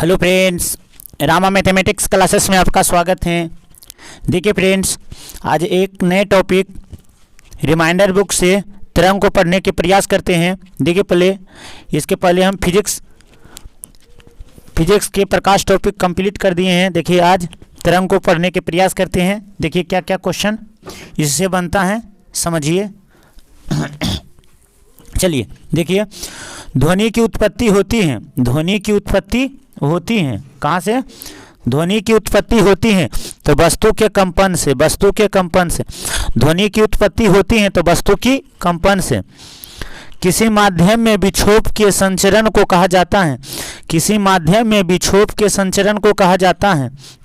Hello friends, Rama mathematics classes में आपका स्वागत है। देखिए फ्रेंड्स, आज एक नए टॉपिक रिमाइंडर बुक से तरंग को पढ़ने के प्रयास करते हैं। देखिए इसके पहले हम फिजिक्स के प्रकाश टॉपिक कंप्लीट कर दिए हैं। देखिए आज तरंग को पढ़ने के प्रयास करते हैं। देखिए क्या क्या क्वेश्चन इससे बनता है, समझिए। चलिए देखिए, ध्वनि की उत्पत्ति होती है कहाँ से? ध्वनि की उत्पत्ति होती है तो वस्तु के कंपन से। ध्वनि की उत्पत्ति होती है तो वस्तु की कंपन से। किसी माध्यम में विक्षोभ के संचरण को कहा जाता है।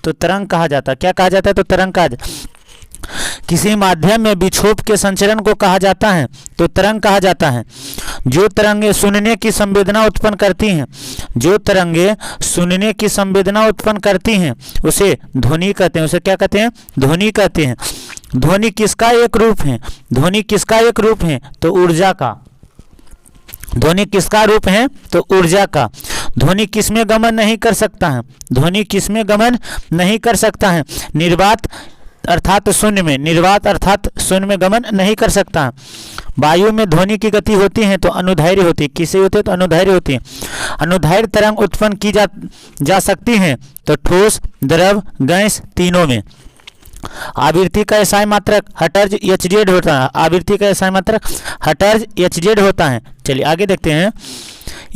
तो तरंग कहा जाता है। क्या कहा जाता है? तो तरंग कहा जाता है। किसी माध्यम में विक्षोभ के संचरण को कहा जाता है तो तरंग कहा जाता है। जो तरंगे सुनने की संवेदना उत्पन्न करती हैं उसे ध्वनि कहते हैं। उसे क्या कहते हैं? ध्वनि कहते हैं। ध्वनि किसका एक रूप है? तो ऊर्जा का। ध्वनि किसका रूप है? तो ऊर्जा का। ध्वनि किसमें गमन नहीं कर सकता है? निर्वात अर्थात शून्य में गमन नहीं कर सकता है। वायु में ध्वनि की गति होती है तो अनुदैर्घ्य होती है। किससे होती है? तो अनुदैर्घ्य होती है। अनुदैर्घ्य तरंग उत्पन्न की जा सकती है तो ठोस, द्रव, गैस तीनों में। आवृत्ति का एसआई मात्रक हर्ट्ज एचजेड होता है। चलिए आगे देखते हैं।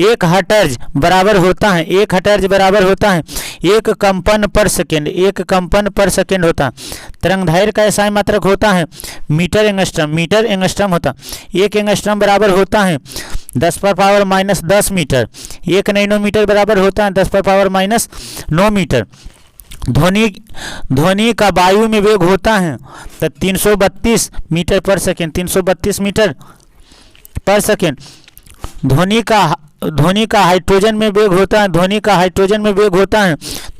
एक हर्ट्ज बराबर होता है एक कंपन पर सेकेंड होता है। तरंगदैर्घ्य का एसआई मात्रक होता है मीटर एंगस्ट्रम होता है। एक एंगस्ट्रम बराबर होता है 10⁻⁻10 मीटर। एक नैनोमीटर बराबर होता है 10⁻⁻9 मीटर। ध्वनि का वायु में वेग होता है तो 332 मीटर पर सेकेंड। ध्वनि का हाइड्रोजन में वेग होता है तो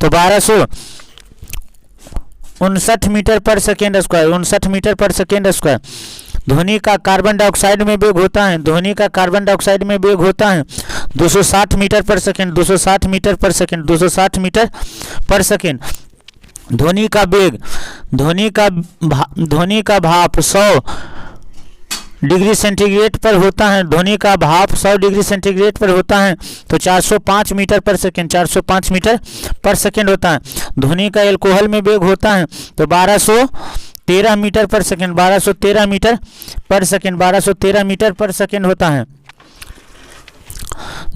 1259 मीटर पर सेकेंड स्क्वायर। ध्वनि का कार्बन डाइऑक्साइड में वेग होता है 260 मीटर पर सेकेंड। ध्वनि का भाप 100 डिग्री सेंटीग्रेड पर होता है। तो 405 मीटर पर सेकेंड होता है। ध्वनि का एल्कोहल में वेग होता है तो 1213 मीटर पर सेकेंड होता है।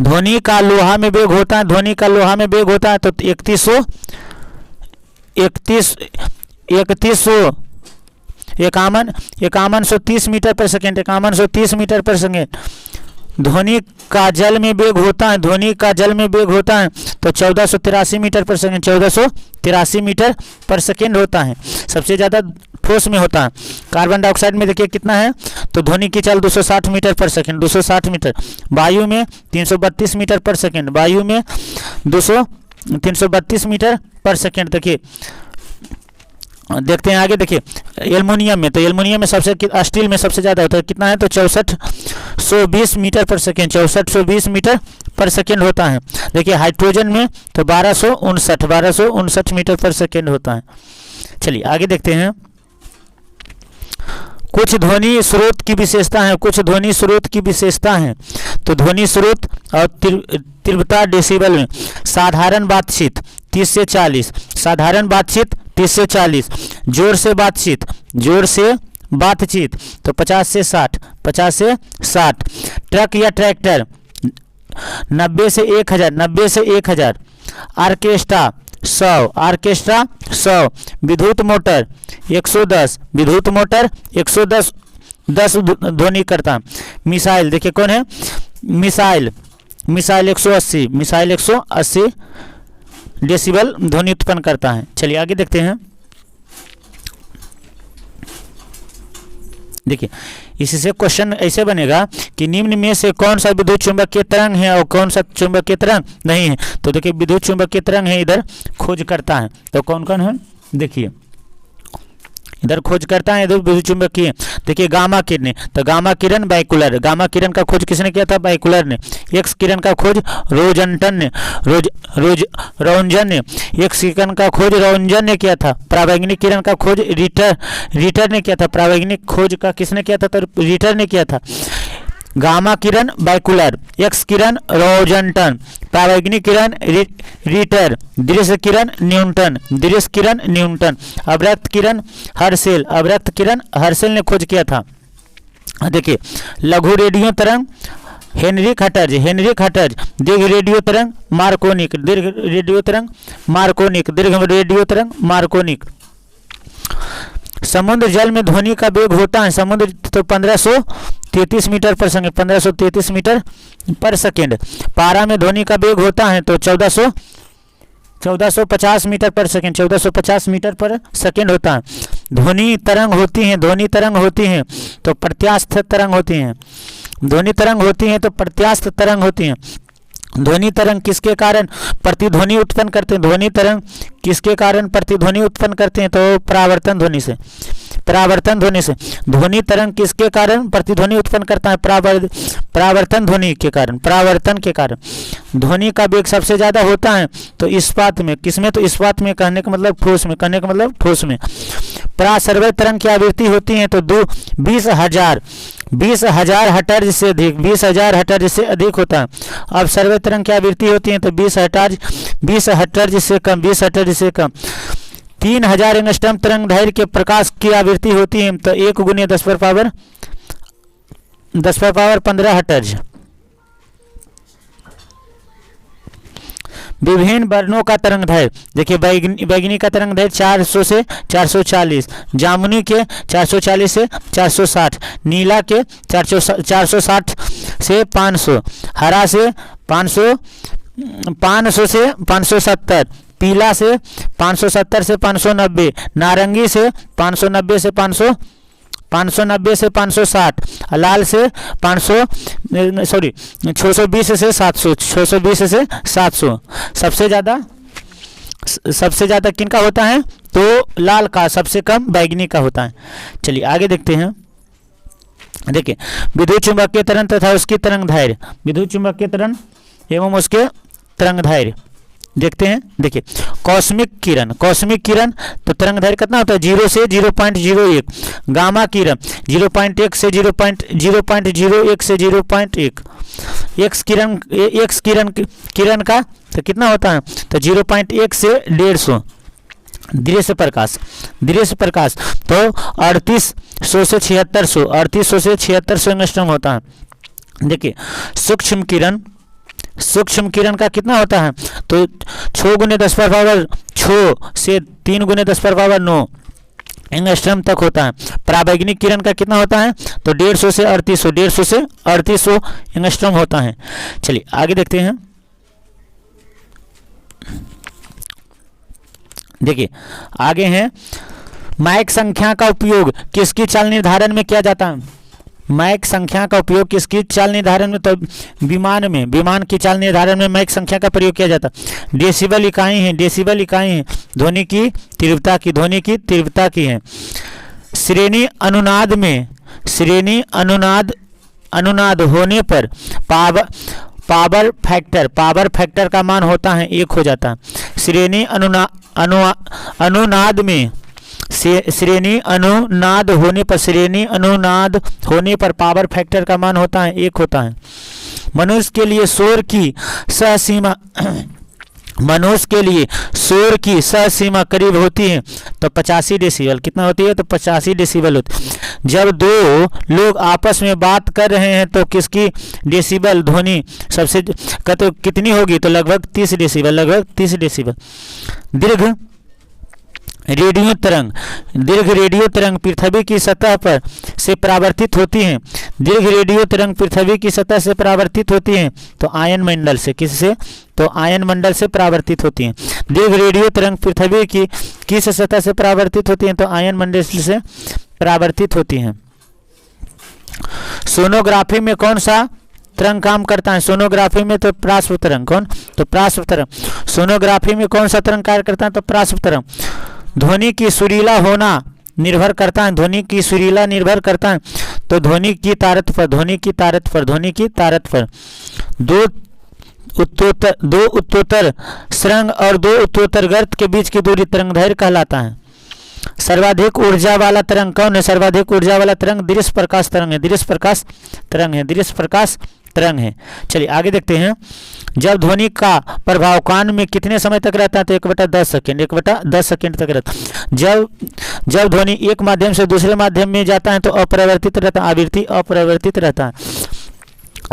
ध्वनि का लोहा में वेग होता है तो 5130 मीटर पर सेकेंड। ध्वनि का जल में वेग होता है तो 1483 मीटर पर सेकेंड होता है। सबसे ज़्यादा ठोस में होता है। कार्बन डाइऑक्साइड में देखिए कितना है, तो ध्वनि की चाल 260 मीटर पर सेकेंड। वायु में 332 मीटर पर सेकेंड। 332 मीटर पर सेकेंड। देखते हैं आगे। देखिए एल्युमिनियम में स्टील में सबसे ज़्यादा होता है। कितना है? तो 6420 मीटर पर सेकेंड होता है। देखिए हाइड्रोजन में तो 1259 मीटर पर सेकेंड होता है। चलिए आगे देखते हैं। कुछ ध्वनि स्रोत की विशेषता है तो ध्वनि स्रोत और तीव्रता डेसिबल में। साधारण बातचीत 30 से 40, जोर से बातचीत तो 50 से 60। ट्रक या ट्रैक्टर 90 से 1000। ऑर्केस्ट्रा 100। विद्युत मोटर 110 ध्वनि करता। मिसाइल देखिए कौन है? मिसाइल 180 डेसिबल ध्वनि उत्पन्न करता है। चलिए आगे देखते हैं। देखिए इससे क्वेश्चन ऐसे बनेगा कि निम्न में से कौन सा विद्युत चुंबकीय तरंग है और कौन सा चुंबकीय तरंग नहीं है। तो देखिए विद्युत चुंबकीय तरंग है, इधर खोज करता है। तो कौन कौन है? देखिए इधर खोज करता है, इधर विद्युत चुंबकीय। देखिए गामा किरणें, तो गामा किरण बाइकुलर, गामा किरण का खोज किसने किया था? बाइकुलर ने। एक्स किरण का खोज रोजंटन ने, रोंजन ने। एक्स किरण का खोज रोंजन ने किया था। परावैंगनिक किरण का खोज रीटर ने किया था। परावैंगनिक खोज का किसने किया था? तो रीटर ने किया था। गामा किरण बाइकुलर, एक्स किरण रोजंटन, परावैंगनिक किरण रीटर, दृश्य किरण न्यूटन, दृश्य किरण न्यूटन, अवरक्त किरण हर्शेल, अवरक्त किरण हर्शेल ने खोज किया था। देखिए लघु रेडियो तरंग हेनरिक हटर्ज, हेनरिक हटर्ज। दीर्घ रेडियो तरंग मार्कोनिक, दीर्घ रेडियो तरंग मार्कोनिक, दीर्घ रेडियो तरंग मार्कोनिक। समुद्र जल में ध्वनि का वेग होता है, समुद्र तो 1533 मीटर पर सेकंड, 1533 मीटर पर सेकंड। पारा में ध्वनि का वेग होता है तो 1450 मीटर पर सेकंड, 1450 मीटर पर सेकंड होता है। ध्वनि तरंग होती हैं, ध्वनि तरंग होती हैं तो प्रत्यास्थ तरंग होती हैं, ध्वनि तरंग होती हैं तो प्रत्यास्थ तरंग होती हैं। ध्वनि तरंग किसके कारण प्रतिध्वनि उत्पन्न करते हैं? ध्वनि तरंग किसके कारण प्रतिध्वनि उत्पन्न करते हैं? तो परावर्तन ध्वनि से, परावर्तन ध्वनि से। ध्वनि तरंग किसके कारण प्रतिध्वनि उत्पन्न करता है? परावर्तन ध्वनि के कारण, परावर्तन के कारण। ध्वनि का वेग सबसे ज्यादा होता है तो इस्पात में, किसमें? तो इस्पात में, कहने का मतलब ठोस में, कहने का मतलब ठोस में। परासर्वय तरंग की आवृत्ति होती है तो 20,000 हर्ट्ज से अधिक, 20,000 हर्ट्ज से अधिक होता है। अब सर्वय तरंग की आवृत्ति होती है तो 20 हर्ट्ज से कम, 20 हर्ट्ज से कम। 3000 एंगस्ट्रॉम तरंग दैर्घ्य के प्रकाश की आवृत्ति होती है तो 1 × 10⁻15 हर्ट्ज। विभिन्न वर्णों का तरंग दैर्घ्य, देखिए बैगनी का तरंग दैर्घ्य 400 से 440, जामुनी के 440 से 460, नीला के 460 से 500, हरा से 500 से 570, पीला से 570 से 590, नारंगी से 590 से 560, लाल से 620 से 700, 620 से 700। सबसे ज़्यादा किनका होता है? तो लाल का, सबसे कम बैगनी का होता है। चलिए आगे देखते हैं। देखिए विद्युत चुम्बकीय तरंग तथा उसकी तरंग दैर्घ्य, विद्युत चुम्बकीय तरंग एवं उसके तरंग दैर्घ्य देखते हैं। देखिए कॉस्मिक किरण, कॉस्मिक किरण तो तरंग दैर्घ्य कितना होता है? 0 से 0.01। गामा किरण 0.1 से 0.01 से 0.1। एक्स किरण का तो कितना होता है? तो 0.1 से 150। दृश्य प्रकाश, दृश्य प्रकाश तो 3800 से 7600, 3800 से 7600 एंगस्ट्रॉम होता है। देखिए सूक्ष्म किरण, सूक्ष्म किरण का कितना होता है? तो 6 × 10⁻6 से 3 × 10⁻9 एंगस्ट्रॉम तक होता है। परावैंगनिक किरण का कितना होता है? तो 150 से 3800, 150 से 3800 एंगस्ट्रॉम होता है। चलिए आगे देखते हैं। देखिए आगे हैं मैक संख्या का उपयोग किसकी चाल निर्धारण में किया जाता है? मैक संख्या का उपयोग किसकी चाल निर्धारण में? तो विमान में, विमान की चाल निर्धारण में मैक संख्या का प्रयोग किया जाता है। डेसिबल इकाई है, डेसिबल इकाई है ध्वनि की तीव्रता की, ध्वनि की तीव्रता की है। श्रेणी अनुनाद में, श्रेणी अनुनाद होने पर पावर फैक्टर का मान होता है 1 हो जाता है। श्रेणी अनुनाद में, श्रेणी अनुनाद होने पर पावर फैक्टर का मान होता है 1 होता है। मनुष्य के लिए शोर की सहसीमा, मनुष्य के लिए शोर की सहसीमा करीब होती है तो 85 डेसिबल। कितना होती है? तो 85 डेसिबल होती है। जब 2 लोग आपस में बात कर रहे हैं तो किसकी डेसिबल ध्वनि सबसे तो कितनी होगी? तो लगभग 30 डेसिबल, लगभग 30 डेसिबल। दीर्घ रेडियो तरंग, दीर्घ रेडियो तरंग पृथ्वी की सतह पर से परावर्तित होती हैं। दीर्घ रेडियो तरंग पृथ्वी की सतह से परावर्तित होती हैं तो आयन मंडल से, किससे? तो आयन मंडल से परावर्तित होती हैं। दीर्घ रेडियो तरंग पृथ्वी की किस सतह से परावर्तित होती हैं? तो आयन मंडल से परावर्तित होती हैं। सोनोग्राफी में कौन सा तरंग काम करता है? सोनोग्राफी में तो प्रास्व तरंग। कौन? तो प्रास्व तरंग। सोनोग्राफी में कौन सा तरंग कार्य करता है? तो प्रास्व तरंग। ध्वनि की सुरीला होना, निर्भर करता है, ध्वनि की सुरीला निर्भर करता है तो ध्वनि की तारत पर, ध्वनि की तारत पर, ध्वनि की तारत पर। दो उत्तोत्तर सुरंग और दो उत्तोत्तर गर्त के बीच की दूरी तरंगदैर्घ्य कहलाता है। सर्वाधिक ऊर्जा वाला तरंग कौन है? सर्वाधिक ऊर्जा वाला तरंग दृश्य प्रकाश तरंग है, दृश्य प्रकाश तरंग है, दृश्य प्रकाश तरंग है। चलिए आगे देखते हैं। जब ध्वनि का प्रभाव कान में कितने समय तक रहता है? तो 1/10 सेकेंड, 1/10 सेकेंड तक रहता है। जब ध्वनि एक माध्यम से दूसरे माध्यम में जाता है तो अपरिवर्तित रहता है, आवृत्ति अपरिवर्तित रहता है।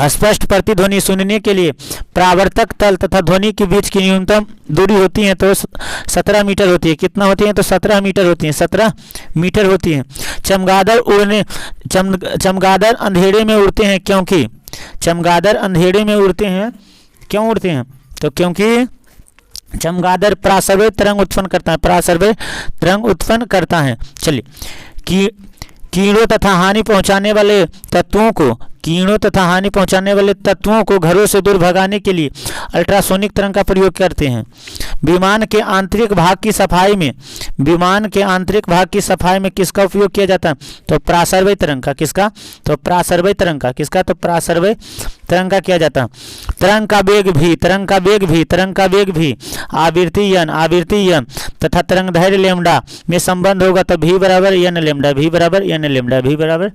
स्पष्ट प्रतिध्वनि सुनने के लिए परावर्तक तल तथा ध्वनि के बीच की न्यूनतम दूरी होती है तो 17 मीटर होती है। कितना होती है? तो 17 मीटर होती है, 17 मीटर होती है। चमगादड़ अंधेरे में उड़ते हैं क्योंकि चमगादड़ अंधेरे में उड़ते हैं, क्यों उड़ते हैं? तो क्योंकि चमगादड़ पराश्रव्य तरंग उत्पन्न करता है, पराश्रव्य तरंग उत्पन्न करता है। चलिए कीड़ों तथा हानि पहुंचाने वाले तत्वों को, कीड़ों तथा हानि पहुंचाने वाले तत्वों को घरों से दूर भगाने के लिए अल्ट्रासोनिक तरंग का प्रयोग करते हैं। विमान के आंतरिक भाग की सफाई में, विमान के आंतरिक भाग की सफाई में किसका उपयोग किया जाता है? तो पराश्रव्य तरंग का। किसका? तो पराश्रव्य तरंग का। किसका? तो पराश्रव्य तरंग का किया जाता है। तरंग का वेग भी, तरंग का वेग भी, तरंग का वेग भी आवृत्ति n तथा तरंगदैर्घ्य लैम्डा में संबंध होगा तो v बराबर n लैम्डा, v बराबर n लैम्डा, v बराबर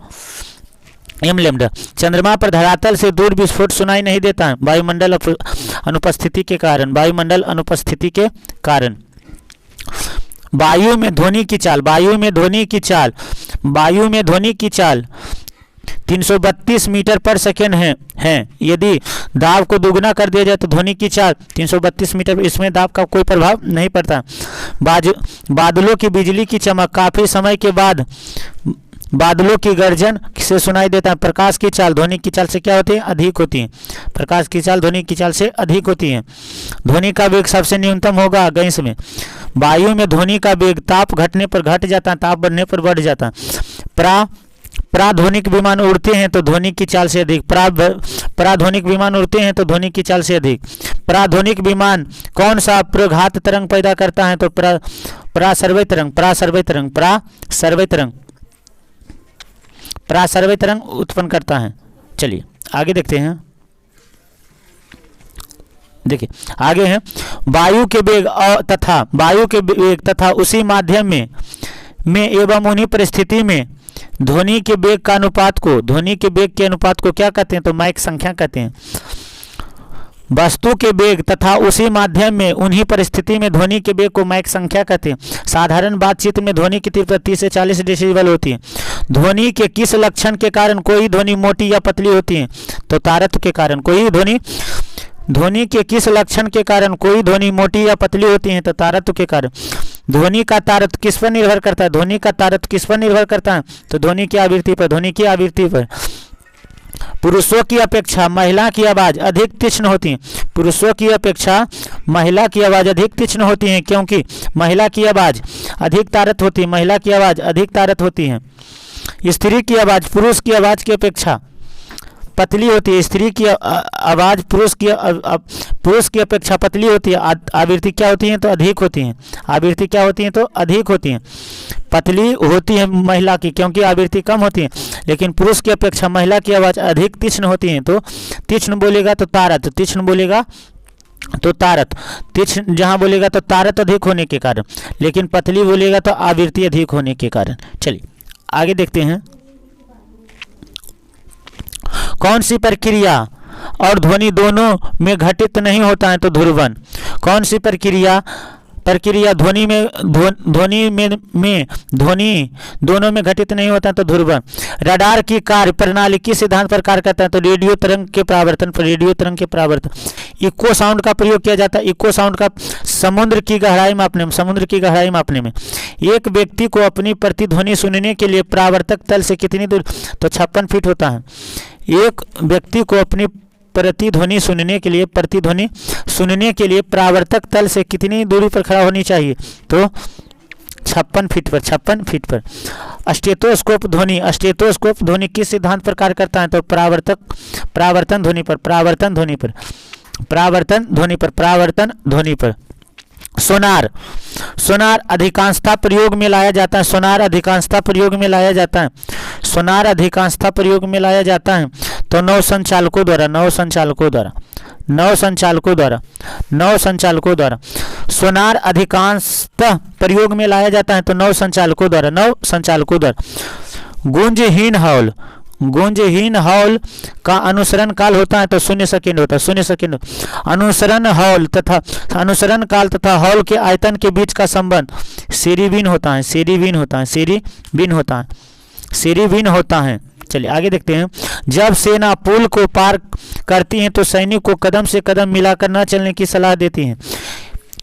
m लैम्डा। चंद्रमा पर धरातल से दूर विस्फोट सुनाई नहीं देता है वायुमंडल अनुपस्थिति के कारण, वायुमंडल अनुपस्थिति के कारण। वायु में ध्वनि की चाल, वायु में ध्वनि की चाल, वायु में ध्वनि की चाल 332 मीटर पर सेकेंड है। यदि दाब को दुगना कर दिया जाए तो ध्वनि की चाल 332 मीटर, इसमें दाब का कोई प्रभाव नहीं पड़ता। बादलों की बिजली की चमक काफ़ी समय के बाद बादलों की गर्जन से सुनाई देता है। प्रकाश की चाल ध्वनि की चाल से क्या होती है? अधिक होती है। प्रकाश की चाल ध्वनि की चाल से अधिक होती है। ध्वनि का वेग सबसे न्यूनतम होगा गैस में। वायु में ध्वनि का वेग ताप घटने पर घट जाता है, ताप बढ़ने पर बढ़ जाता है। पराध्वनिक विमान उड़ते हैं तो ध्वनि की चाल से अधिक, पराध्वनिक विमान उड़ते हैं तो ध्वनि की चाल से अधिक। पराध्वनिक विमान कौन सा प्रघात तरंग पैदा करता है? तो पराश्रव्य तरंग, पराश्रव्य तरंग, पराश्रव्य तरंग, पराश्रव्य तरंग उत्पन्न करता है। चलिए आगे देखते हैं। देखिए आगे है वायु के वेग तथा उसी माध्यम में एवं उन्हीं परिस्थिति में ध्वनि के वेग का अनुपात को, ध्वनि के वेग के अनुपात को क्या कहते हैं? तो माइक संख्या कहते हैं। वस्तु के वेग तथा उसी माध्यम में उन्हीं परिस्थिति में ध्वनि के वेग को माइक संख्या कहते हैं। साधारण बातचीत में ध्वनि की तीव्रता 30 से 40 डेसिबल होती है। ध्वनि के किस लक्षण के कारण कोई ध्वनि मोटी या पतली होती है? तो तारत्व के कारण। ध्वनि के किस लक्षण के कारण कोई ध्वनि मोटी या पतली होती है? तो तारत्व के कारण। ध्वनि का तारत्व किस पर निर्भर करता है? ध्वनि का तारत्व किस पर निर्भर करता है? तो ध्वनि की आवृत्ति पर, ध्वनि की आवृत्ति पर। पुरुषों की अपेक्षा महिला की आवाज़ अधिक तीक्ष्ण होती है। पुरुषों की अपेक्षा महिला की आवाज़ अधिक तीक्ष्ण होती है क्योंकि महिला की आवाज़ अधिक तारत होती है, महिला की आवाज़ अधिक तारत होती है। स्त्री की आवाज़ पुरुष की आवाज़ की अपेक्षा पतली होती है। स्त्री की आवाज़ पुरुष की अपेक्षा पतली होती है। आवृत्ति क्या होती है? तो अधिक होती हैं। आवृत्ति क्या होती है? तो अधिक होती हैं। पतली होती है महिला की क्योंकि आवृत्ति कम होती है, लेकिन पुरुष की अपेक्षा महिला की आवाज़ अधिक तीक्ष्ण होती है। तो तीक्ष्ण बोलेगा तो तारत, तीक्ष्ण बोलेगा तो तारत, तीक्ष्ण जहाँ बोलेगा तो तारत अधिक होने के कारण, लेकिन पतली बोलेगा तो आवृत्ति अधिक होने के कारण। चलिए आगे देखते हैं। कौन सी प्रक्रिया और ध्वनि दोनों में घटित नहीं होता है? तो ध्रुवन। कौन सी प्रक्रिया ध्वनि दोनों में घटित नहीं होता है? तो ध्रुवन। रडार की कार्य प्रणाली किस सिद्धांत पर कार्य करता है? तो रेडियो तरंग के परावर्तन पर, रेडियो तरंग के परावर्तन। इको साउंड का प्रयोग किया जाता है। इको साउंड का समुद्र की गहराई मापने में, समुद्र की गहराई मापने में। एक व्यक्ति को अपनी प्रतिध्वनि सुनने के लिए परावर्तक तल से कितनी दूर? तो 56 फीट होता है। एक व्यक्ति को अपनी प्रतिध्वनि सुनने के लिए परावर्तक तल से कितनी दूरी पर खड़ा होनी चाहिए? तो 56 फीट पर, 56 फीट पर। स्टेथोस्कोप ध्वनि किस सिद्धांत पर कार्य करता है? तो परावर्तन ध्वनि पर। सोनार, सोनार अधिकांशतः प्रयोग में लाया जाता है, सोनार अधिकांशतः प्रयोग में लाया जाता है, सोनार अधिकांशतः प्रयोग में लाया जाता है तो नौ संचालकों द्वारा, नौ संचालकों द्वारा, नौ संचालकों द्वारा, नौ संचालकों द्वारा। सोनार अधिकांशतः प्रयोग में लाया जाता है तो नौ संचालकों द्वारा, नौ संचालकों द्वारा। गूंजहीन हॉल, गूंजहीन हॉल का अनुसरण काल होता है तो 0 सेकेंड होता है, 0 सेकेंड। अनुसरण हॉल तथा अनुसरण काल तथा हॉल के आयतन के बीच का संबंध सीरीबिन होता है, सीरीबिन होता है, सीरीबिन होता है, सीरीबिन होता है। चलिए आगे देखते हैं। जब सेना पुल को पार करती है तो सैनिक को कदम से कदम मिलाकर न चलने की सलाह देती है,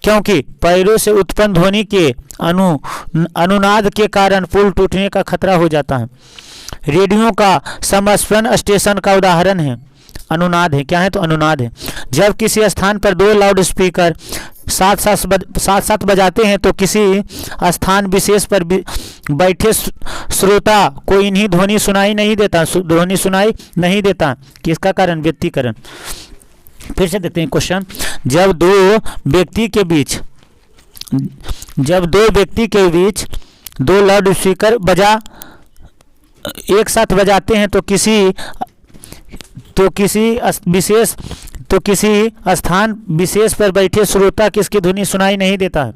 क्योंकि पैरों से उत्पन्न ध्वनि के अनुनाद के कारण पुल टूटने का खतरा हो जाता है। रेडियो का समस्पन स्टेशन का उदाहरण है, अनुनाद है। क्या है तो अनुनाद है। जब किसी स्थान पर दो लाउड स्पीकर साथ साथ बजाते हैं तो किसी स्थान विशेष पर बैठे श्रोता को इन्हीं ध्वनि सुनाई नहीं देता, ध्वनि सुनाई नहीं देता। किसका कारण? व्यक्तिकरण। फिर से देखते हैं क्वेश्चन। जब दो व्यक्ति के बीच दो लाउड स्पीकर एक साथ बजाते हैं तो किसी स्थान विशेष पर बैठे श्रोता किसकी ध्वनि सुनाई नहीं देता है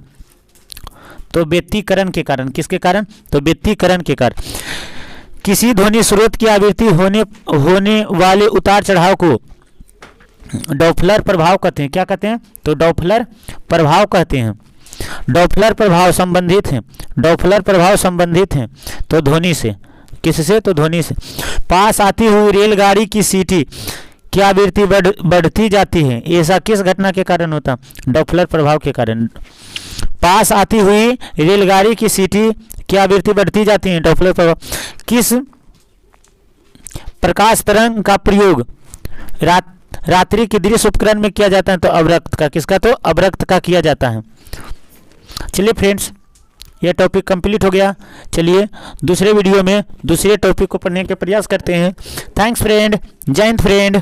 तो व्यक्तिकरण के कारण। किसके कारण? तो व्यक्तिकरण के कारण। किसी ध्वनि स्रोत की आवृत्ति होने वाले उतार चढ़ाव को डॉपलर प्रभाव कहते हैं। क्या कहते हैं? तो डॉपलर प्रभाव कहते हैं। डॉपलर प्रभाव संबंधित हैं, डॉपलर प्रभाव संबंधित हैं तो ध्वनि से। किससे? तो ध्वनि से। पास आती हुई रेलगाड़ी की सीटी की आवृत्ति बढ़ती जाती है, ऐसा किस घटना के कारण होता? डॉपलर प्रभाव के कारण। पास आती हुई रेलगाड़ी की सीटी की आवृत्ति बढ़ती जाती है, डॉपलर प्रभाव। किस प्रकाश तरंग का प्रयोग रात्रि के दृश्य उपकरण में किया जाता है? तो अवरक्त का। किसका? तो अवरक्त का किया जाता है। चलिए फ्रेंड्स, यह टॉपिक कंप्लीट हो गया। चलिए दूसरे वीडियो में दूसरे टॉपिक को पढ़ने के प्रयास करते हैं। Thanks friend. जय हिंद फ्रेंड।